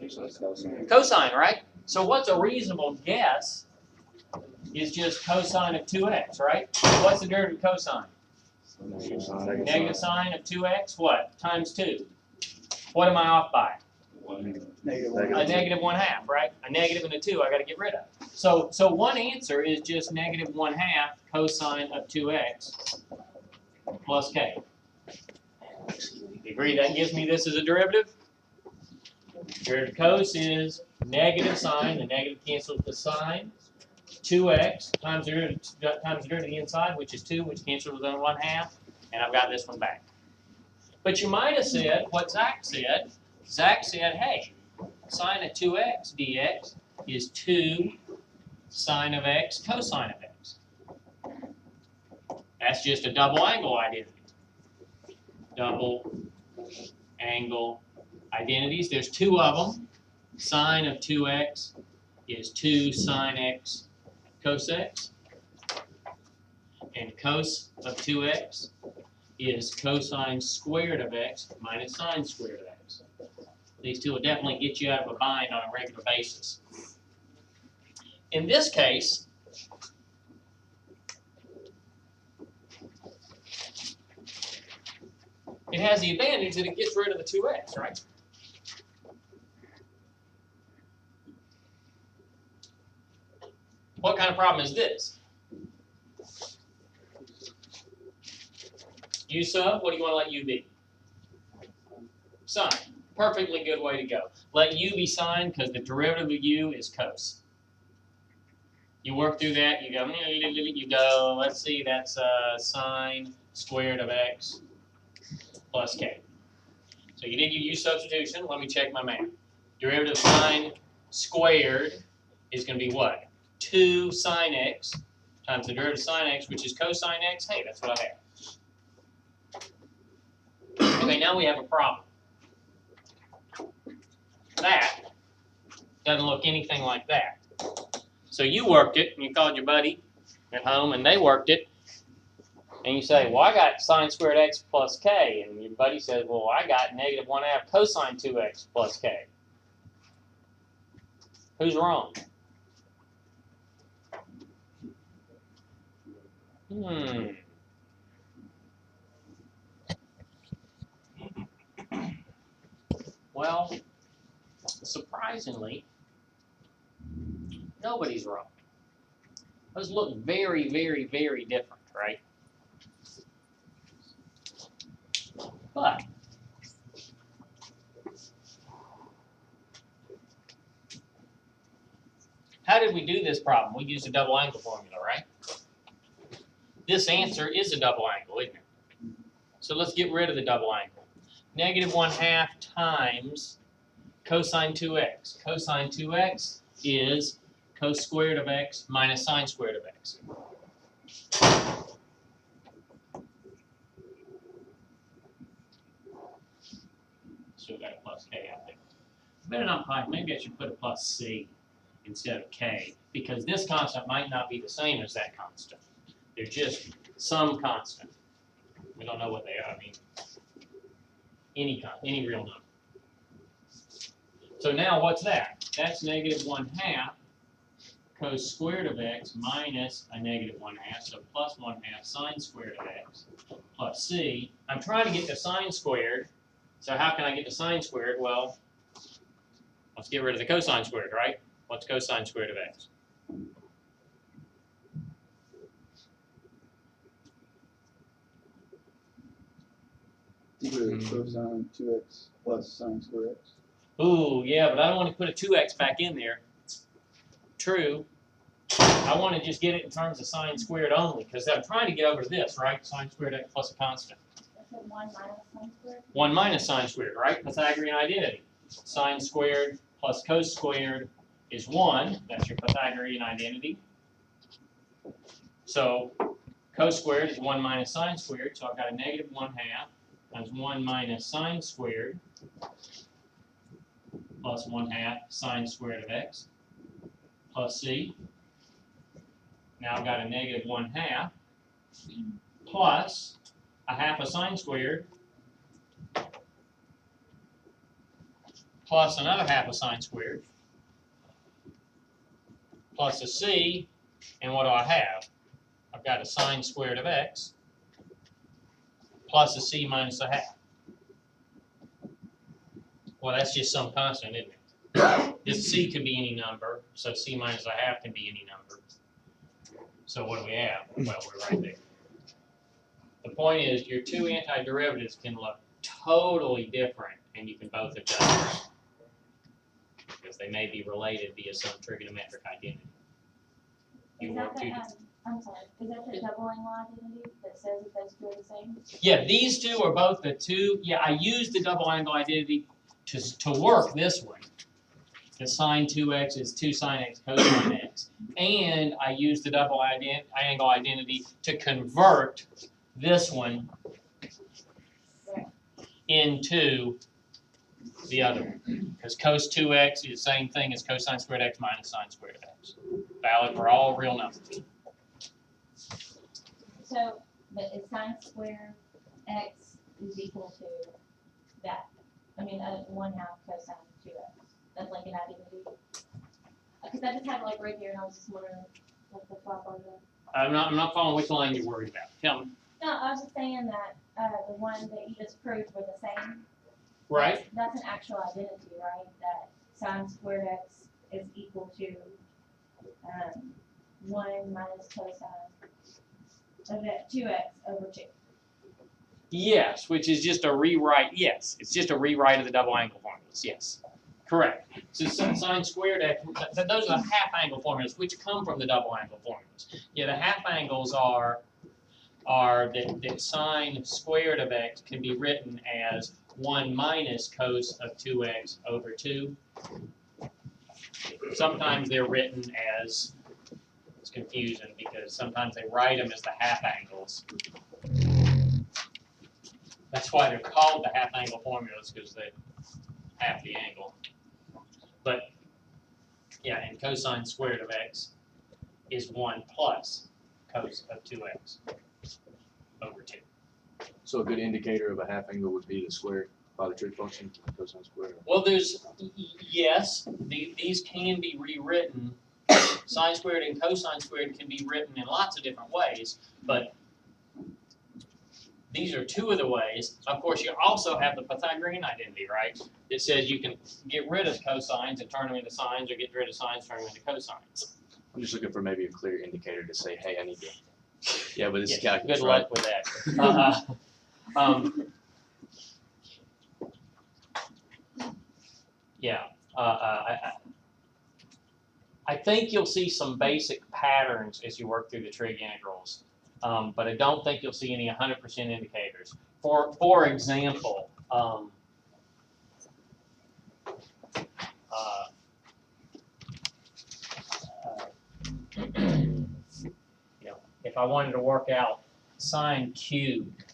Cosine, right? So what's a reasonable guess is just cosine of 2x, right? What's the derivative of cosine? Negative sine of 2x, what? Times 2. What am I off by? A negative 1/2, right? A negative and a 2 I got to get rid of. So one answer is just negative 1/2 cosine of 2x plus k. You agree that gives me this as a derivative? Derivative of cos is negative sine, the negative cancels the sine, 2x times the derivative of the inside, which is 2, which cancels with 1/2, and I've got this one back. But you might have said what Zach said. Zach said, hey, sine of 2x dx is 2 sine of x cosine of x. That's just a double angle identity. Double angle identities. There's 2 of them. Sine of 2x is 2 sine x cos x. And cos of 2x is cosine squared of x minus sine squared of x. These two will definitely get you out of a bind on a regular basis. In this case, it has the advantage that it gets rid of the 2x, right? What kind of problem is this? U sub, what do you want to let U be? Sine. Perfectly good way to go. Let U be sine because the derivative of U is cos. You work through that, you go, let's see, that's sine squared of x plus k. So you did your U substitution. Let me check my math. Derivative of sine squared is going to be what? 2 sine x times the derivative of sine x, which is cosine x. Hey, that's what I have. Okay, now we have a problem. That doesn't look anything like that. So you worked it, and you called your buddy at home, and they worked it, and you say, well, I got sine squared x plus k, and your buddy says, well, I got negative 1/2 cosine 2x plus k. Who's wrong? Well, surprisingly, nobody's wrong. Those look very, very, very different, right? But how did we do this problem? We used a double angle formula, right? This answer is a double angle, isn't it? So let's get rid of the double angle. Negative 1/2 times cosine 2x. Cosine 2x is cos squared of x minus sine squared of x. Still got a plus k out there. Better not pipe. Maybe I should put a plus c instead of k, because this constant might not be the same as that constant. They're just some constant. We don't know what they are. I mean, any real number. So now what's that? That's negative 1/2 cos squared of x minus a negative 1/2, so plus 1/2 sine squared of x plus c. I'm trying to get the sine squared, so how can I get the sine squared? Well, let's get rid of the cosine squared, right? What's cosine squared of x? Cosine 2x plus sine squared x. Ooh, yeah, but I don't want to put a 2x back in there. True. I want to just get it in terms of sine squared only, because I'm trying to get over this, right? Sine squared x plus a constant. Is it 1 minus sine squared? 1 minus sine squared, right? Pythagorean identity. Sine squared plus cos squared is 1. That's your Pythagorean identity. So cos squared is 1 minus sine squared, so I've got a negative 1/2 times 1 minus sine squared plus 1/2 sine squared of x plus c. Now I've got a negative 1/2 plus a half of sine squared plus another half of sine squared, plus a c, and what do I have? I've got a sine squared of x, plus a c minus a half. Well, that's just some constant, isn't it? This c could be any number, so c minus a half can be any number. So what do we have? Well, we're right there. The point is, your two antiderivatives can look totally different, and you can both adjust because they may be related via some trigonometric identity. You Is work that two. I'm sorry, is that the double angle identity that says that those two are the same? Yeah, these two are both the two. Yeah, I used the double angle identity to work this one. The sine 2x is 2 sine x cosine x. And I used the double angle identity to convert this one into the other one. Because cos 2x is the same thing as cosine squared x minus sine squared x. Valid for all real numbers. So, but is sine squared x is equal to that? I mean, 1/2 cosine 2x. That's like an identity. Because I just have it like right here, and I was just wondering what the flop on that. I'm not following which line you're worried about. Tell me. No, I was just saying that the one that you just proved were the same. Right? That's an actual identity, right? That sine squared x is equal to 1 minus cosine of 2x over 2. Yes, which is just a rewrite. Yes, it's just a rewrite of the double angle formulas. Yes, correct. So sine squared x, those are the half angle formulas, which come from the double angle formulas. Yeah, the half angles are that sine squared of x can be written as 1 minus cos of 2x over 2. Sometimes they're written as, it's confusing because sometimes they write them as the half angles. That's why they're called the half angle formulas, because they half the angle. But yeah, and cosine squared of x is 1 plus cos of 2x over 2. So a good indicator of a half angle would be the square by the trig function, cosine squared. Well, yes, these can be rewritten. Sine squared and cosine squared can be written in lots of different ways, but these are two of the ways. Of course, you also have the Pythagorean identity, right? It says you can get rid of cosines and turn them into sines, or get rid of sines, turn them into cosines. I'm just looking for maybe a clear indicator to say, hey, I need to. Yeah, but this is Yeah, calculus, good right? luck with that. Yeah, I think you'll see some basic patterns as you work through the trig integrals, but I don't think you'll see any 100% indicators. For example, if I wanted to work out sine cubed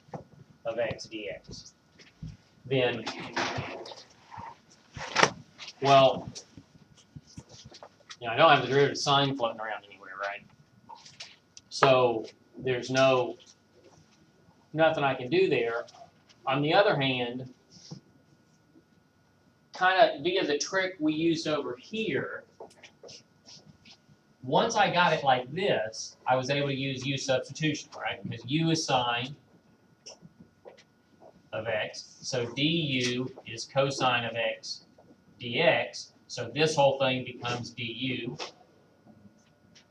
of x dx, then, well, I don't have the derivative sine floating around anywhere, right? So there's nothing I can do there. On the other hand, kind of via the trick we used over here, once I got it like this, I was able to use u substitution, right? Because u is sine of x, so du is cosine of x dx, so this whole thing becomes du.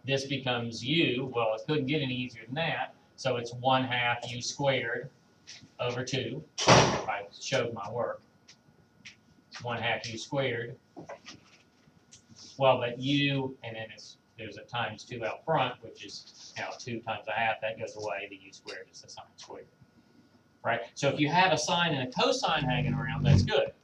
This becomes u, well, it couldn't get any easier than that, so it's 1/2 u squared over 2, if I showed my work. It's 1/2 u squared. Well, but u, and then there's a times 2 out front, which is 2 times a half, that goes away, the u squared is the sine squared. Right? So if you have a sine and a cosine hanging around, that's good.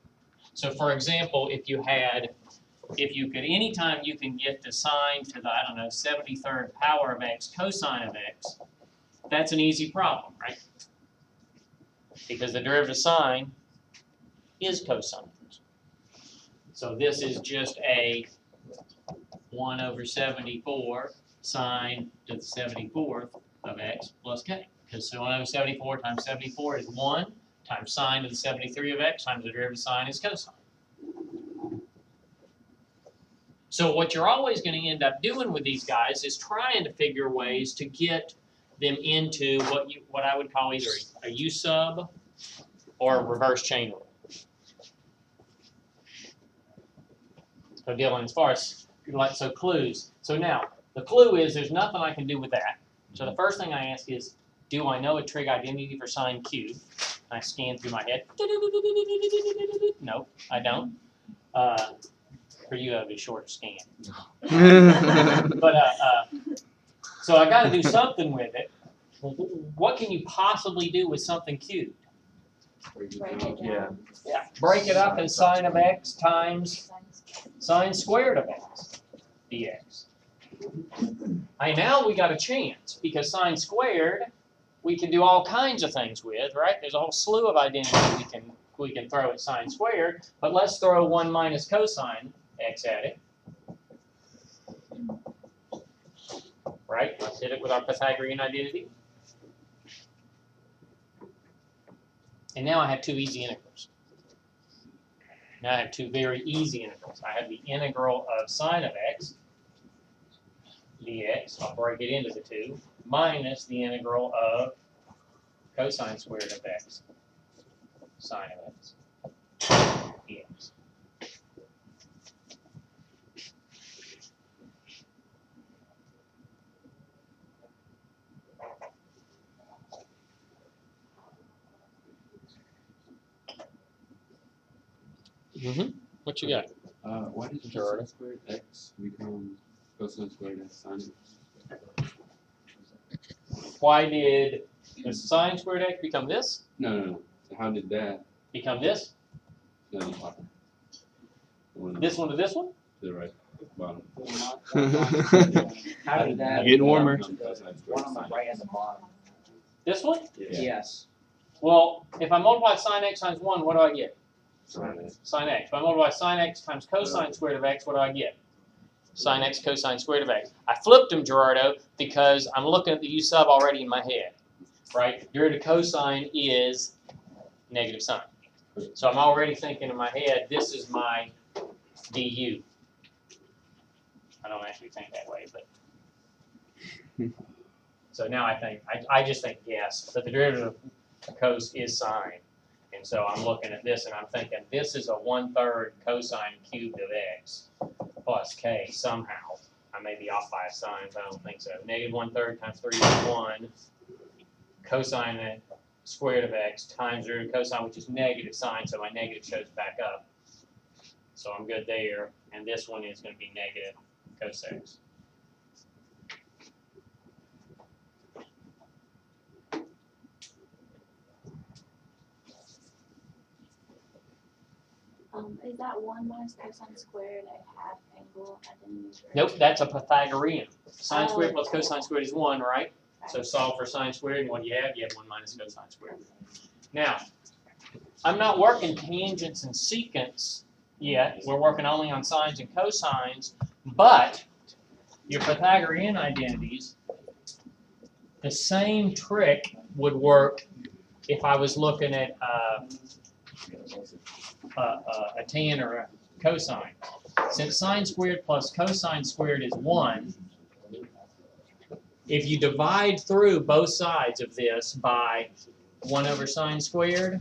So for example, if you could, anytime you can get the sine to the, 73rd power of x cosine of x, that's an easy problem, right? Because the derivative of sine is cosine. So this is just a 1 over 74 sine to the 74th of x plus k. Because 1 over 74 times 74 is 1 times sine to the 73 of x times the derivative of sine is cosine. So what you're always going to end up doing with these guys is trying to figure ways to get them into what I would call either a U sub or a reverse chain rule. So Dylan, as far as so clues. So now the clue is there's nothing I can do with that. So the first thing I ask is, do I know a trig identity for sign Q? I scan through my head. No, I don't. For you, that would be a shorter scan. But so I got to do something with it. What can you possibly do with something cubed? Break it down. Yeah, break it up in sine of x times sine squared of x dx. Now we got a chance because sine squared we can do all kinds of things with, right? There's a whole slew of identities we can throw at sine squared, but let's throw 1 minus cosine x at it. Right? Let's hit it with our Pythagorean identity. And now I have two easy integrals. Now I have two very easy integrals. I have the integral of sine of x dx, I'll break it into the two, minus the integral of cosine squared of x sine of x dx. What you got? Why did cosine squared x become cosine squared x sine x? Why did the sine squared x become this? No. So how did that? Become this? No, the bottom. This one to this one? To the right bottom. How did that? Getting warmer. Become cosine squared One x on the sine right x. at the bottom. This one? Yeah. Yes. Well, if I multiply sine x times 1, what do I get? Sine x. Sine x. If I multiply sine x times cosine squared of x, what do I get? Sine x cosine squared of x. I flipped them, Gerardo, because I'm looking at the u sub already in my head, right? Derivative of cosine is negative sine. So I'm already thinking in my head, this is my du. I don't actually think that way, but. So now I just think yes, but the derivative of cos is sine. And so I'm looking at this and I'm thinking this is a 1/3 cosine cubed of x plus k somehow. I may be off by a sign, but I don't think so. Negative 1/3 times 3 is 1. Cosine squared of x times root of cosine, which is negative sine, so my negative shows back up. So I'm good there. And this one is going to be negative cos x. Is that 1 minus cosine squared a half angle identity? Nope, that's a Pythagorean. Sine Oh. squared plus cosine squared is 1, right? So solve for sine squared, and what do you have? You have 1 minus cosine squared. Now, I'm not working tangents and secants yet. We're working only on sines and cosines, but your Pythagorean identities, the same trick would work if I was looking at a tan or a cosine. Since sine squared plus cosine squared is 1, if you divide through both sides of this by 1 over sine squared,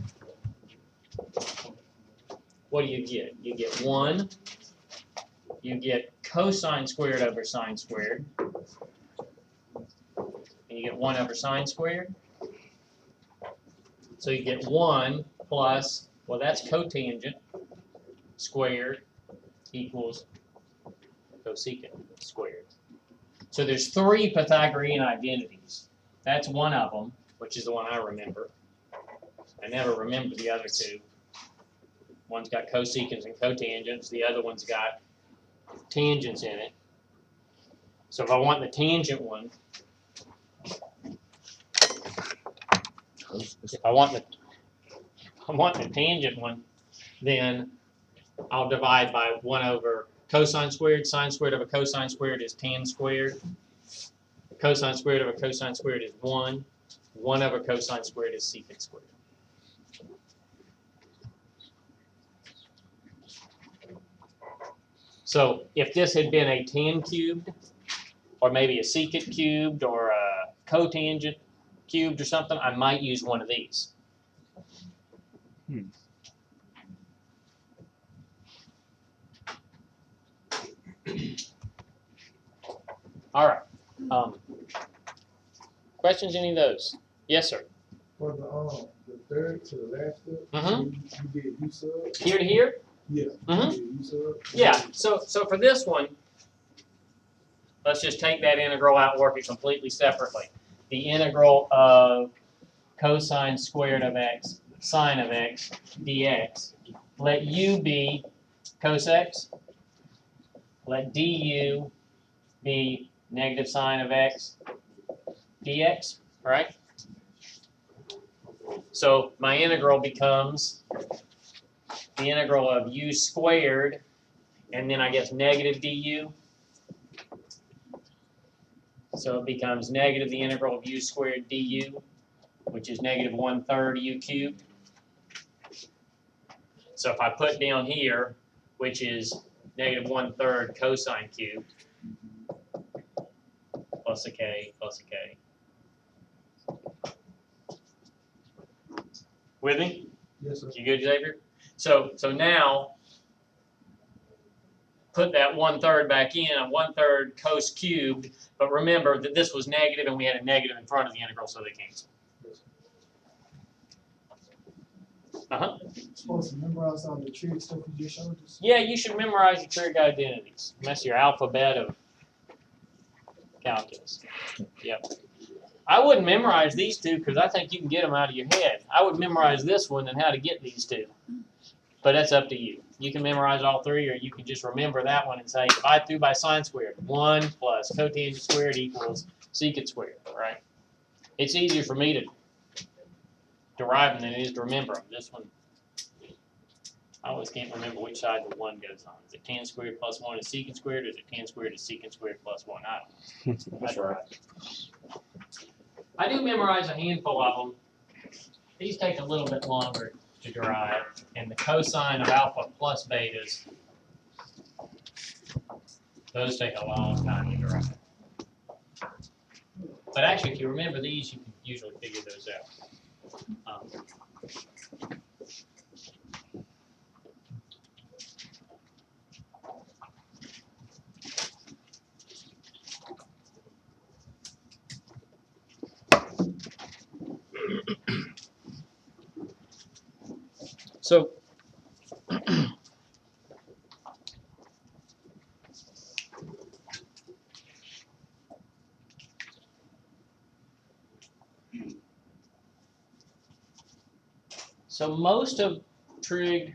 what do you get? You get 1. You get cosine squared over sine squared. And you get 1 over sine squared. So you get 1 plus, well, that's cotangent squared equals cosecant squared. So there's 3 Pythagorean identities. That's one of them, which is the one I remember. I never remember the other 2. One's got cosecants and cotangents. The other one's got tangents in it. So if I want the tangent one, if I want the tangent one, then I'll divide by 1 over cosine squared. Sine squared of a cosine squared is tan squared. Cosine squared of a cosine squared is 1. 1 over cosine squared is secant squared. So if this had been a tan cubed, or maybe a secant cubed, or a cotangent cubed or something, I might use one of these. All right. Questions, any of those? Yes, sir. For the third to the last step, Mhm. you did U sub? Here to here? Yeah. Mhm. You did U sub? Yeah, so for this one, let's just take that integral out and work it completely separately. The integral of cosine squared of x, sine of x, dx. Let u be cos x. Let du be negative sine of x, dx, right? So my integral becomes the integral of u squared, and then I guess negative du. So it becomes negative the integral of u squared du, which is negative 1/3 u cubed. So if I put down here, which is negative 1/3 cosine cubed, plus a k, plus a k. With me? Yes, sir. You good, Xavier? So now, put that 1/3 back in, a 1/3 cos cubed, but remember that this was negative and we had a negative in front of the integral, so they cancel. Uh-huh. Supposed to memorize all the trig stuff you just showed us? Yeah, you should memorize your trig identities. That's your alphabet of calculus. Yep. I wouldn't memorize these two because I think you can get them out of your head. I would memorize this one and how to get these two. But that's up to you. You can memorize all three, or you can just remember that one and say, divide through by sine squared. 1 plus cotangent squared equals secant squared, right? It's easier for me to derive them than it is to remember them. This one, I always can't remember which side the 1 goes on. Is it tan squared plus 1 is secant squared, or is it tan squared is secant squared plus 1? I don't know. That's right. I do memorize a handful of them. These take a little bit longer to derive, and the cosine of alpha plus betas, those take a long time to derive. But actually, if you remember these, you can usually figure those out. So most of trig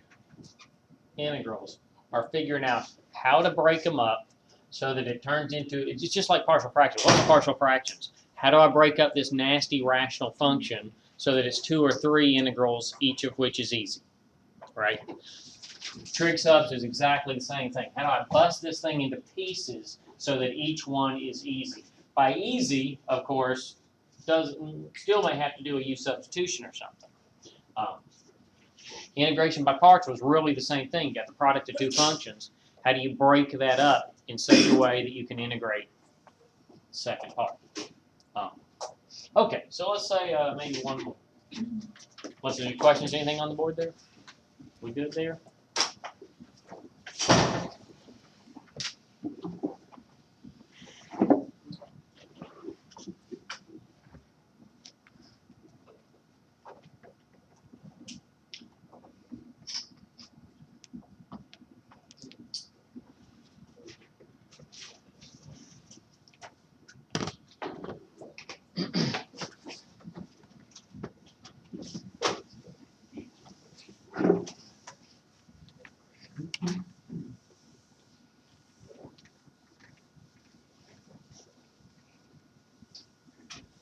integrals are figuring out how to break them up so that it turns into, it's just like partial fractions. What's partial fractions? How do I break up this nasty rational function so that it's 2 or 3 integrals, each of which is easy, right? Trig subs is exactly the same thing. How do I bust this thing into pieces so that each one is easy? By easy, of course, still may have to do a u substitution or something. Integration by parts was really the same thing. You got the product of 2 functions. How do you break that up in such a way that you can integrate the second part? Okay, so let's say maybe one more. Let's see, any questions, anything on the board there? We good there?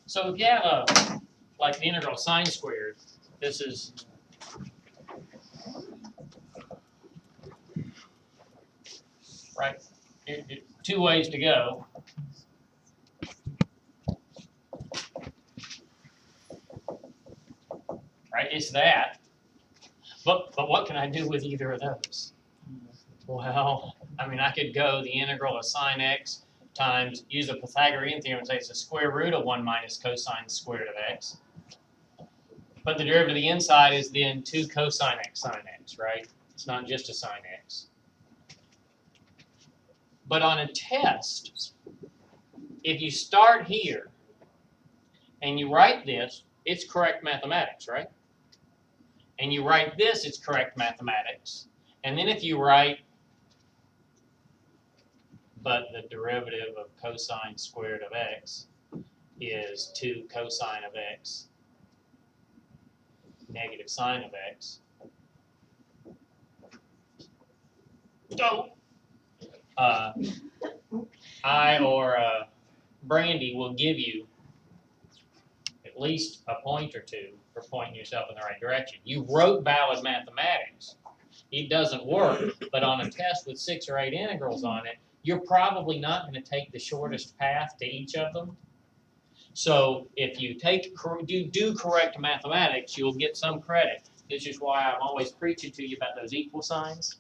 So if you have like the integral of sine squared, this is right. 2 ways to go. Right, it's that. But what can I do with either of those? Well, I mean, I could go the integral of sine x times, use the Pythagorean theorem and say it's the square root of 1 minus cosine squared of x. But the derivative of the inside is then 2 cosine x sine x, right? It's not just a sine x. But on a test, if you start here and you write this, it's correct mathematics, right? And you write this, it's correct mathematics. And then if you write, but the derivative of cosine squared of x is 2 cosine of x negative sine of x. So, I or Brandy will give you at least a point or two for pointing yourself in the right direction. You wrote valid mathematics. It doesn't work, but on a test with 6 or 8 integrals on it, you're probably not going to take the shortest path to each of them. So if you do correct mathematics, you'll get some credit. This is why I'm always preaching to you about those equal signs.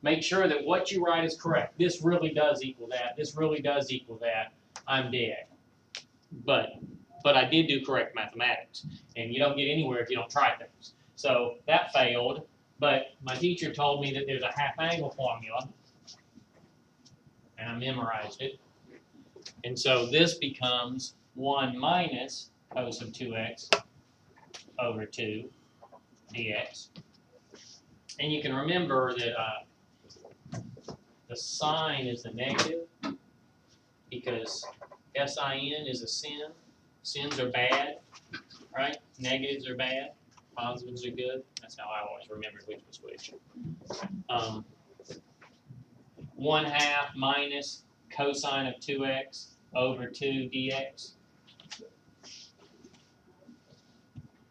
Make sure that what you write is correct. This really does equal that. This really does equal that. I'm dead. But I did do correct mathematics. And you don't get anywhere if you don't try things. So that failed. But my teacher told me that there's a half angle formula. And I memorized it. And so this becomes 1 minus cos of 2x over 2 dx. And you can remember that the sign is the negative because sin is a sin. Sins are bad, right? Negatives are bad. Positives are good. That's how I always remembered which was which. 1/2 minus cosine of 2x over 2 dx.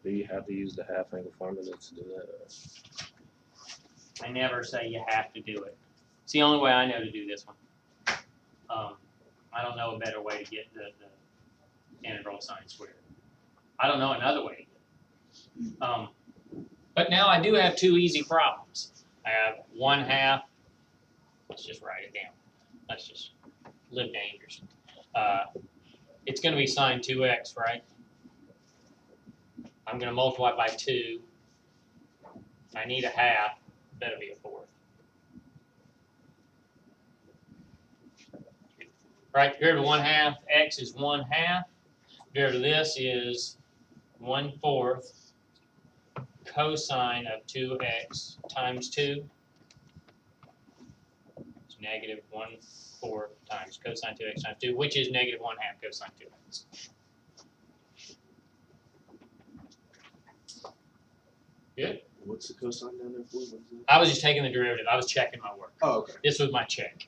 Do you have to use the half angle formula to do that? I never say you have to do it. It's the only way I know to do this one. I don't know a better way to get the integral of sine squared. I don't know another way to get it. But now I do have 2 easy problems. I have 1/2. Let's just write it down. Let's just live dangerously. It's going to be sine 2x, right? I'm going to multiply by 2. I need a half. Better be a fourth. Right, derivative of 1/2 x is 1/2. Derivative of this is 1/4 cosine of 2x times 2. It's negative 1/4 times cosine 2x times 2, which is negative 1/2 cosine 2x. Good? What's the cosine down there for? What is it? I was just taking the derivative. I was checking my work. Oh, okay. This was my check.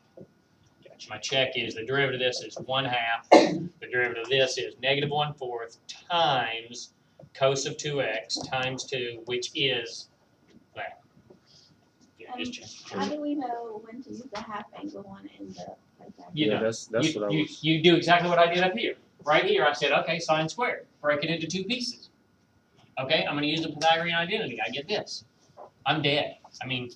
My check is the derivative of this is 1/2. The derivative of this is negative 1/4 times cos of 2x times 2, which is that. Yeah, just check. How do we know when to use the half angle one in the Pythagorean? You know, that's what I was. you do exactly what I did up here. Right here, I said, okay, sine squared. Break it into 2 pieces. Okay, I'm going to use the Pythagorean identity. I get this. I'm dead. I mean,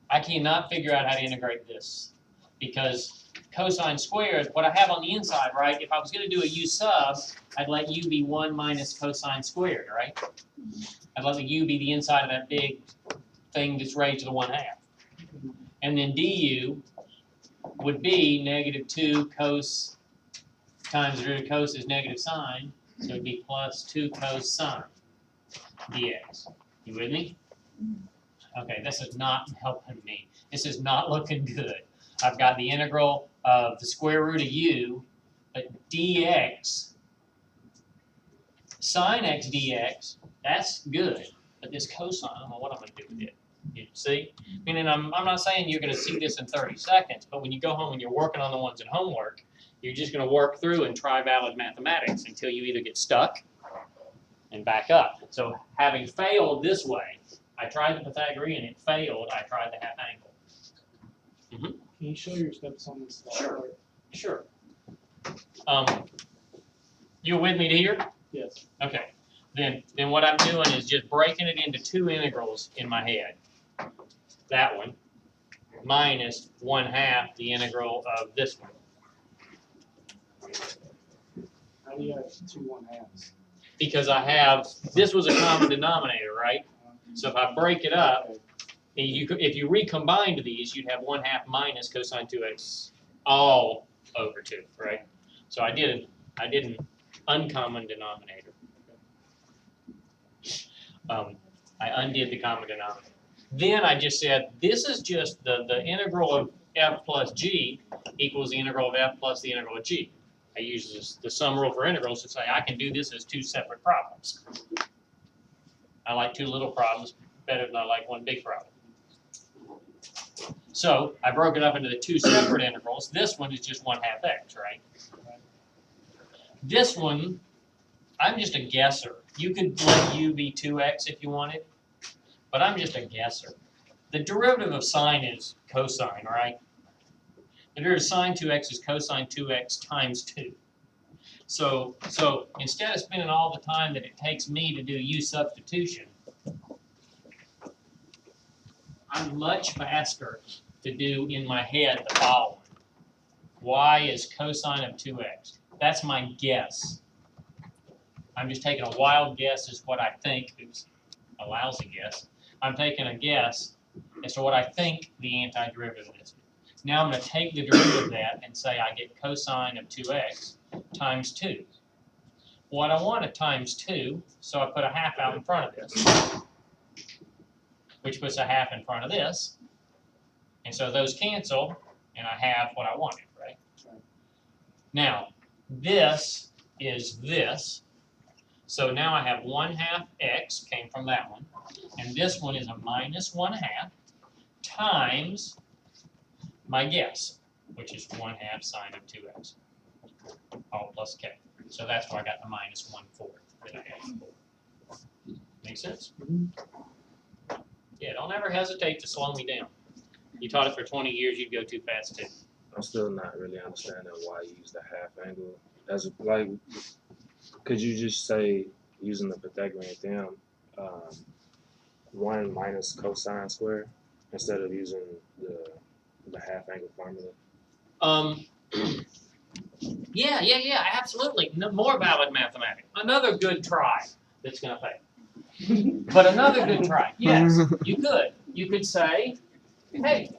I cannot figure out how to integrate this because cosine squared, what I have on the inside, right, if I was going to do a u sub, I'd let u be 1 minus cosine squared, right? I'd let the u be the inside of that big thing that's raised to the 1/2. And then du would be negative 2 cos times the root of cos is negative sine, so it would be plus 2 cos sine dx. You with me? Okay, this is not helping me. This is not looking good. I've got the integral of the square root of u, but dx, sine x dx, that's good. But this cosine, I don't know what I'm going to do with it. You see? Meaning I'm not saying you're going to see this in 30 seconds, but when you go home and you're working on the ones at homework, you're just going to work through and try valid mathematics until you either get stuck and back up. So having failed this way, I tried the Pythagorean, it failed, I tried the half angle. Can you show your steps on this slide? Sure. You with me to here? Yes. Okay. Then what I'm doing is just breaking it into 2 integrals in my head. That one minus 1/2 the integral of this one. How do you have 2 1/2s? Because I have, this was a common denominator, right? So if I break it up, if you recombined these, you'd have 1/2 minus cosine 2x all over 2, right? So I did an uncommon denominator. I undid the common denominator. Then I just said, this is just the integral of f plus g equals the integral of f plus the integral of g. I use the sum rule for integrals to say I can do this as 2 separate problems. I like 2 little problems better than I like 1 big problem. So I broke it up into the 2 separate integrals. This one is just 1/2 x, right? This one, I'm just a guesser. You could let u be 2x if you wanted, but I'm just a guesser. The derivative of sine is cosine, right? The derivative of sine 2x is cosine 2x times 2. So instead of spending all the time that it takes me to do u substitution, I'm much faster to do in my head the following. Y is cosine of 2x. That's my guess. I'm just taking a wild guess as what I think. Oops, a lousy guess. I'm taking a guess as to what I think the antiderivative is. Now I'm going to take the derivative of that and say I get cosine of 2x times 2. What I want is times 2, so I put a half out in front of this, which puts a half in front of this. And so those cancel, and I have what I wanted, right? Now, this is this. So now I have 1/2 x, came from that one. And this one is a minus 1/2 times my guess, which is 1/2 sine of 2x, all plus k. So that's why I got the minus 1/4 that I had before. Make sense? Yeah, don't ever hesitate to slow me down. You taught it for 20 years, you'd go too fast too. I'm still not really understanding why you use the half angle. As like, could you just say, using the Pythagorean theorem, 1 minus cosine squared instead of using the half angle formula? Yeah, absolutely. No, more valid mathematics. Another good try that's going to pay. But another good try. Yes, you could. You could say, hey,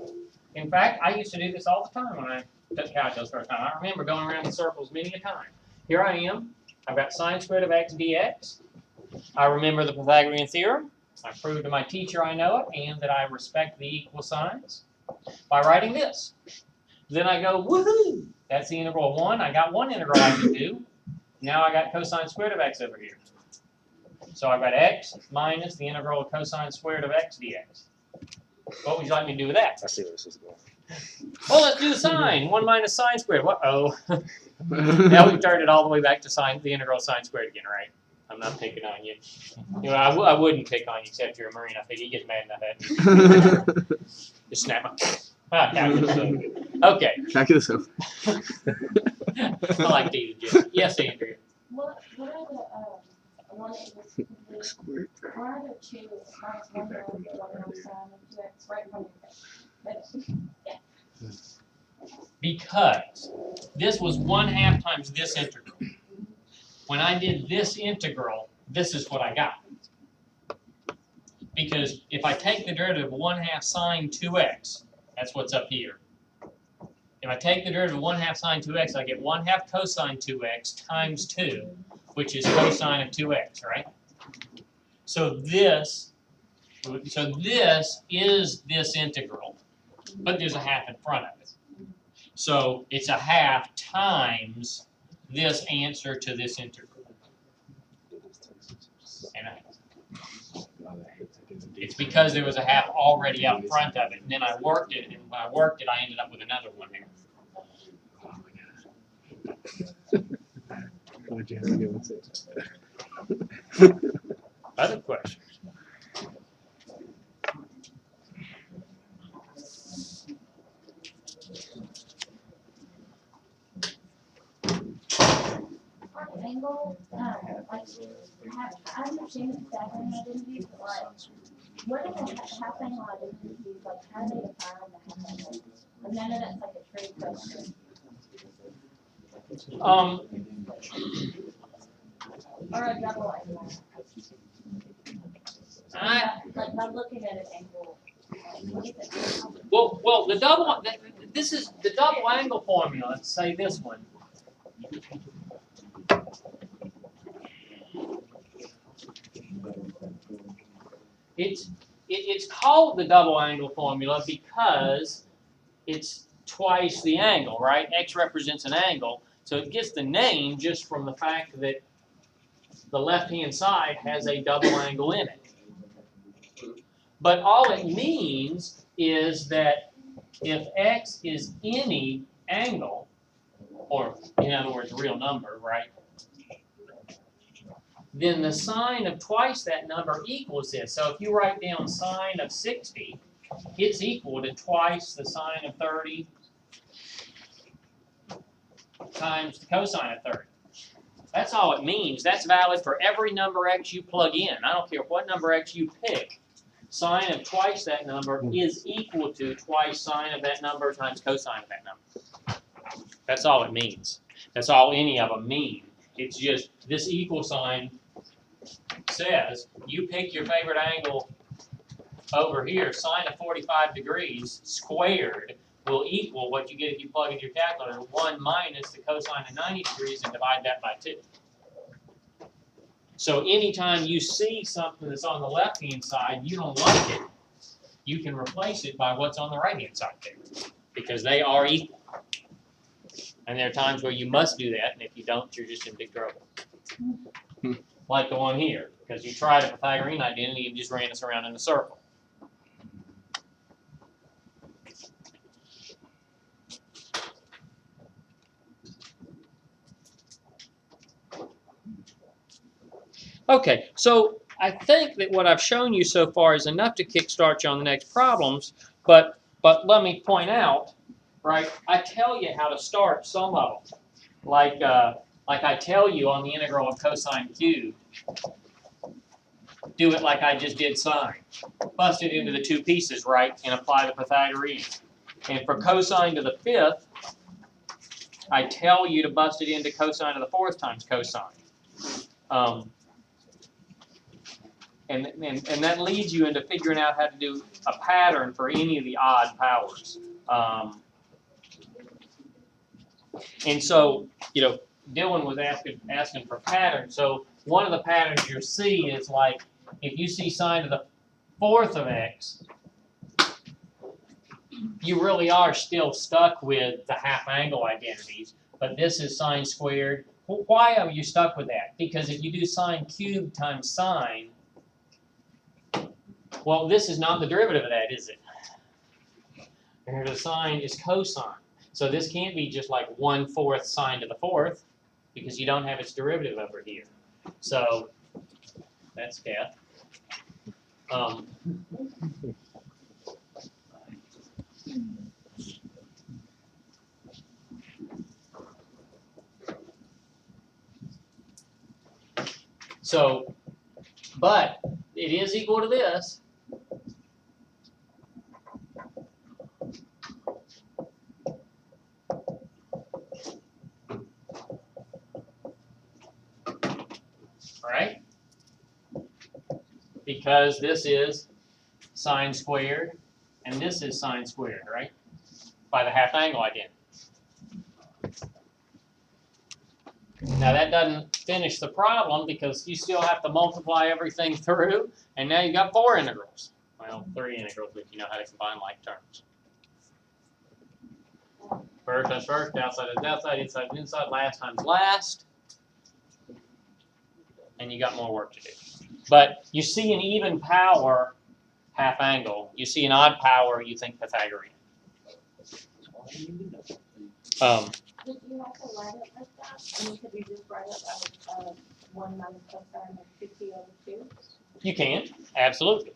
in fact, I used to do this all the time when I took calculus first time. I remember going around in circles many a time. Here I am. I've got sine squared of x dx. I remember the Pythagorean theorem. I proved to my teacher I know it and that I respect the equal signs by writing this. Then I go, woohoo! That's the integral of 1. I got one integral I can do. Now I got cosine squared of x over here. So I've got x minus the integral of cosine squared of x dx. What would you like me to do with that? I see where this is going. Well, let's do the sine. 1 minus sine squared. Uh-oh. Now we've turned it all the way back to sine, the integral of sine squared again, right? I'm not picking on you. You know, I wouldn't pick on you except you're a Marine. I think you get mad enough at me. Just snap it. Ah, calculus over. Okay. Calculus over. I like these. Yes, Andrea. What are the, one that was complete, why are there 2 minus 1 half, 1 half sine of 2x right in front of your face? Yeah. Because this was 1/2 times this integral. When I did this integral, this is what I got. Because if I take the derivative of 1/2 sine 2x, that's what's up here. If I take the derivative of 1/2 sine 2x, I get 1/2 cosine 2x times 2, which is cosine of 2x, right? So this is this integral, but there's a half in front of it. So it's a half times this answer to this integral. And it's because there was a half already out in front of it, and then I worked it, and when I worked it, I ended up with another 1/2. Other questions? Angle, like, I understand the Pythagorean identities, but like, What are the half angle identities, like how do they define the half angle? Like none of that's like a Trig question. Or a double angle. Like by looking at an angle. What is it? Well, this is the double angle formula. Let's say this one. It's called the double angle formula because it's twice the angle, right? X represents an angle, so it gets the name just from the fact that the left-hand side has a double angle in it. But all it means is that if X is any angle, or in other words, a real number, right? Then the sine of twice that number equals this. So if you write down sine of 60, it's equal to twice the sine of 30 times the cosine of 30. That's all it means. That's valid for every number X you plug in. I don't care what number X you pick. Sine of twice that number is equal to twice sine of that number times cosine of that number. That's all it means. That's all any of them mean. It's just this equal sign says you pick your favorite angle over here, sine of 45 degrees squared will equal what you get if you plug in your calculator, 1 minus the cosine of 90 degrees and divide that by 2. So anytime you see something that's on the left-hand side, you don't like it, you can replace it by what's on the right-hand side there, because they are equal. And there are times where you must do that, and if you don't, you're just in big trouble. Like the one here, because you tried a Pythagorean identity and just ran us around in a circle. Okay, so I think that what I've shown you so far is enough to kickstart you on the next problems, but let me point out, right, I tell you how to start some of them. Like I tell you on the integral of cosine cubed, do it like I just did sine. Bust it into the two pieces, right, and apply the Pythagorean. And for cosine to the fifth, I tell you to bust it into cosine to the fourth times cosine. And that leads you into figuring out how to do a pattern for any of the odd powers. And so, you know, Dylan was asking for patterns. So one of the patterns you'll see is like, if you see sine to the fourth of x, you really are still stuck with the half angle identities. But this is sine squared. Why are you stuck with that? Because if you do sine cubed times sine, well, this is not the derivative of that, is it? And the sine is cosine. So this can't be just like 1/4 sine to the fourth, because you don't have its derivative over here. So that's death. So, but it is equal to this. Right? Because this is sine squared, and this is sine squared, right? By the half angle identity. Now that doesn't finish the problem because you still have to multiply everything through, and now you've got 4 integrals. Well, 3 integrals if you know how to combine like terms. First times first, outside is outside, inside is inside, last times last. And you got more work to do. But you see an even power half angle. You see an odd power, you think Pythagorean. Did you have to write it like that? I mean, could you just write it as 1 minus cosine of 50 over 2? You can, absolutely.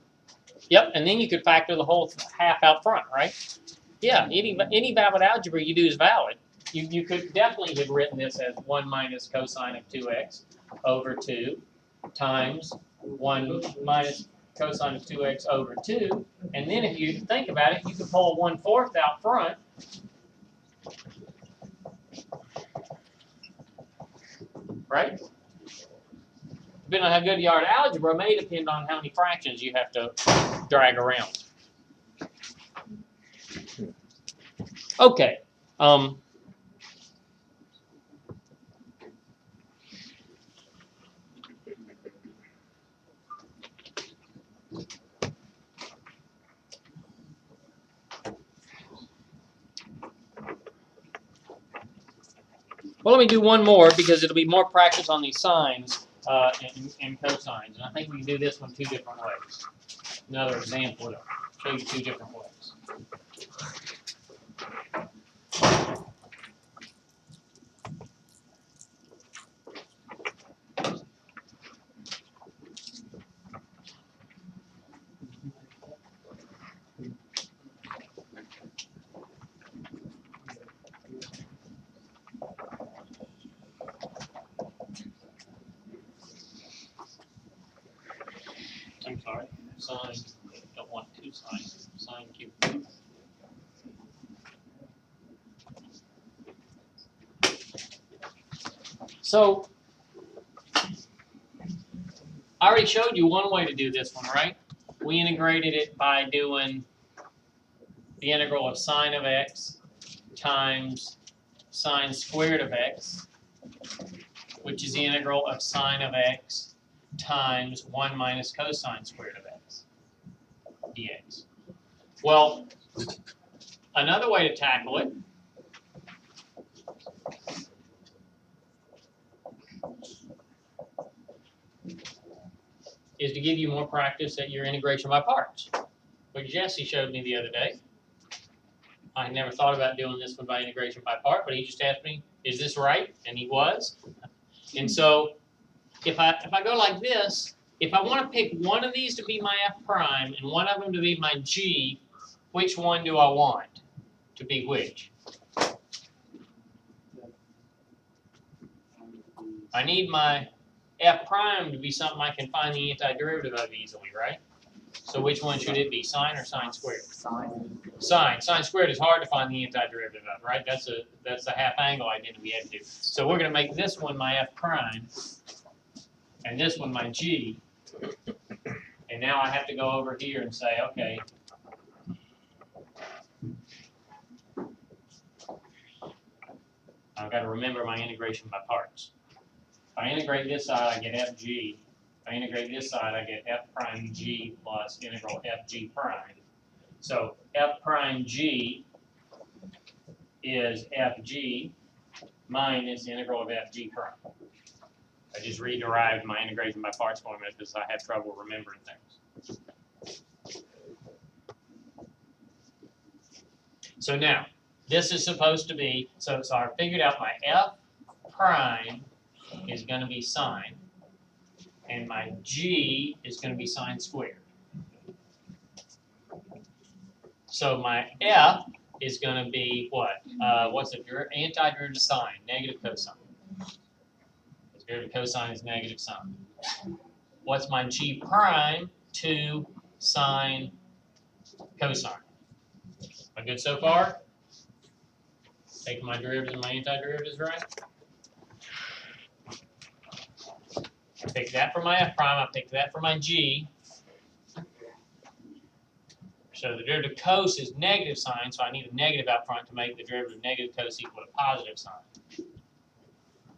Yep, and then you could factor the whole half out front, right? Yeah, any valid algebra you do is valid. You could definitely have written this as 1 minus cosine of 2x over 2 times 1 minus cosine of 2x over 2. And then if you think about it, you can pull 1/4 out front. Right? Depending on how good you are at algebra may depend on how many fractions you have to drag around. Okay. Well, let me do one more because it'll be more practice on these sines and cosines. And I think we can do this one 2 different ways. Another example to show you 2 different ways. I'm sorry, sine, don't want 2 sines, sine cubed. So, I already showed you one way to do this one, right? We integrated it by doing the integral of sine of x times sine squared of x, which is the integral of sine of x times 1 minus cosine squared of x dx. Well, another way to tackle it is to give you more practice at your integration by parts, which Jesse showed me the other day. I had never thought about doing this one by integration by part, but he just asked me, is this right? And he was. And so if I go like this, if I want to pick one of these to be my f prime and one of them to be my g, which one do I want to be which? I need my f prime to be something I can find the antiderivative of easily, right? So which one should it be, sine or sine squared? Sine. Sine. Sine squared is hard to find the antiderivative of, right? That's a half angle identity we had to do. So we're going to make this one my f prime, and this one my g. And now I have to go over here and say, okay, I've got to remember my integration by parts. If I integrate this side, I get fg. If I integrate this side, I get f prime g plus integral fg prime. So f prime g is fg minus integral of fg prime. I just re-derived my integration by parts formula because I have trouble remembering things. So now, this is supposed to be, so I figured out my f prime is going to be sine, and my g is going to be sine squared. So my f is going to be what? What's the antiderivative sine? Negative cosine. The derivative of cosine is negative sine. What's my g prime? 2 sine cosine. Am I good so far? Taking my derivatives and my antiderivatives right? I pick that for my f prime, I pick that for my g. So the derivative of cos is negative sine, so I need a negative out front to make the derivative of negative cos equal to positive sine.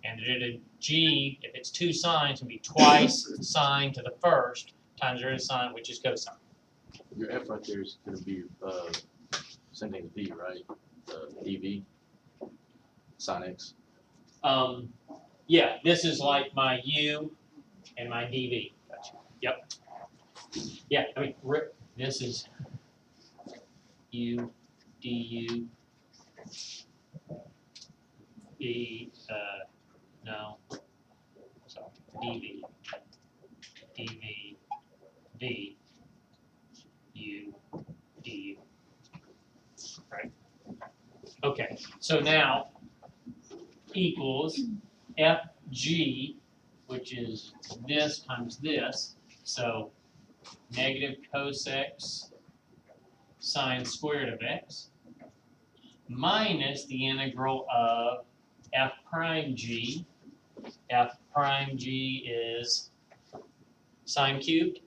And the derivative of g, if it's 2 sines, will be twice sine to the first times the derivative of sine, which is cosine. Your f right there is going to be same thing as v, right? dv, sine x. Yeah, this is like my u and my dv. Gotcha. Yep. Yeah, I mean, this is u, du, no, so dv, dv, v, u, du. Right? Okay, so now equals fg, which is this times this. So negative cos x sine squared of x minus the integral of f prime g. F prime g is sine cubed.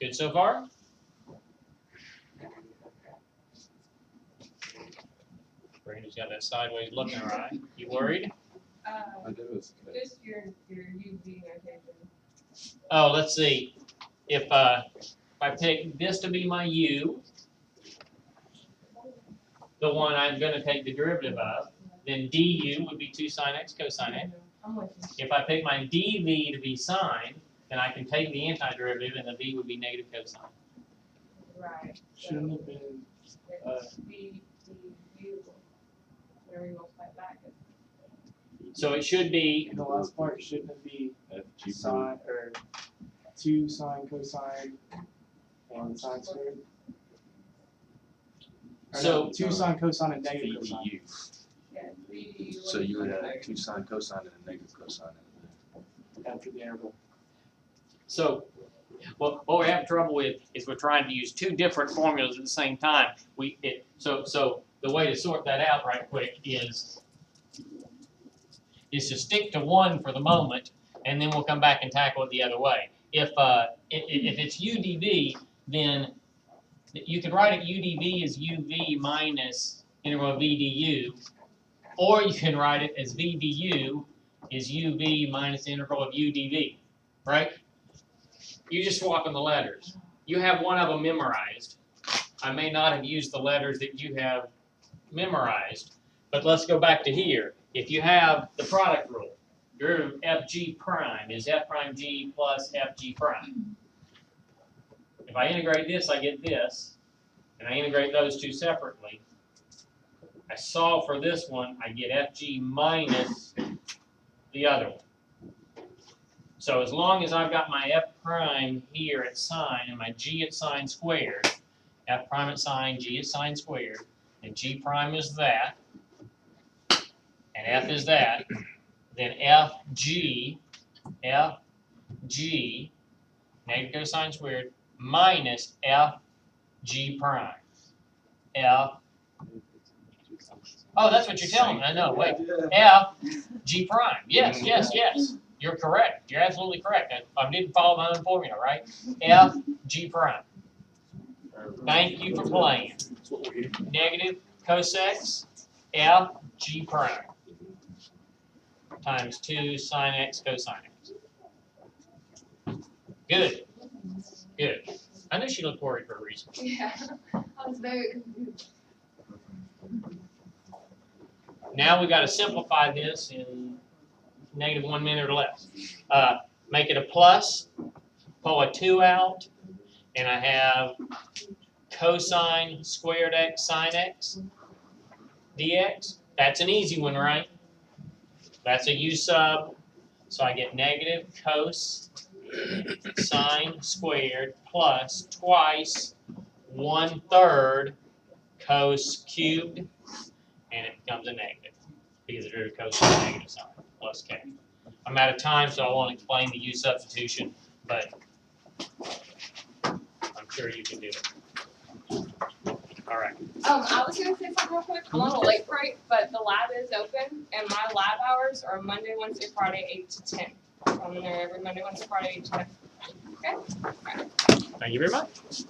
Good so far? Brandy's got that sideways look in her eye. You worried? I do this. Just your UV notation. Oh, let's see. If I pick this to be my u, the one I'm going to take the derivative of, then du would be 2 sine x cosine x. I'm with you. If I pick my dv to be sine, then I can take the antiderivative and the v would be negative cosine. Right. Shouldn't have been, It's B, D, U, whatever you want to type back. So it should be, in the last part, shouldn't it be FG sine, or 2 sine cosine and sine squared? Or So- no, 2 sine cosine and negative cosine. VDU. Yeah, B, D, U. So you would have 2 sine cosine and a negative cosine in there. After the interval. so what we're having trouble with is we're trying to use two different formulas at the same time. So the way to sort that out right quick is to stick to one for the moment, and then we'll come back and tackle it the other way. If it's UdV, then you could write it UdV as UV minus integral of VDU, or you can write it as VDU is UV minus integral of UdV, right? You're just swapping the letters. You have one of them memorized. I may not have used the letters that you have memorized, but let's go back to here. If you have the product rule, derivative of fg prime is f prime g plus fg prime. If I integrate this, I get this, and I integrate those two separately. I solve for this one, I get fg minus the other one. So as long as I've got my f prime here at sine and my g at sine squared, f prime at sine, g at sine squared, and g prime is that, and f is that, then fg, negative cosine squared, minus fg prime. Oh, that's what you're telling me. I know, wait. Fg prime. Yes, yes, yes. You're correct. You're absolutely correct. I didn't follow my own formula, right? Fg prime. Thank you for playing. Negative cos x fg prime times 2 sine x cosine x. Good. Good. I knew she looked worried for a reason. Yeah, I was very confused. Now we got to simplify this in negative 1 minute or less. Make it a plus, pull a 2 out, and I have cosine squared x sine x dx. That's an easy one, right? That's a u sub, so I get negative cos sine squared plus twice 1/3 cos cubed, and it becomes a negative because the derivative of cos is a negative sign plus k. I'm out of time, so I won't explain the u substitution, but I'm sure you can do it. All right. I was gonna say something real quick. I'm on a late break, but the lab is open, and my lab hours are Monday, Wednesday, Friday, 8 to 10. So I'm in there every Monday, Wednesday, Friday, 8 to 10. Okay? Thank you very much.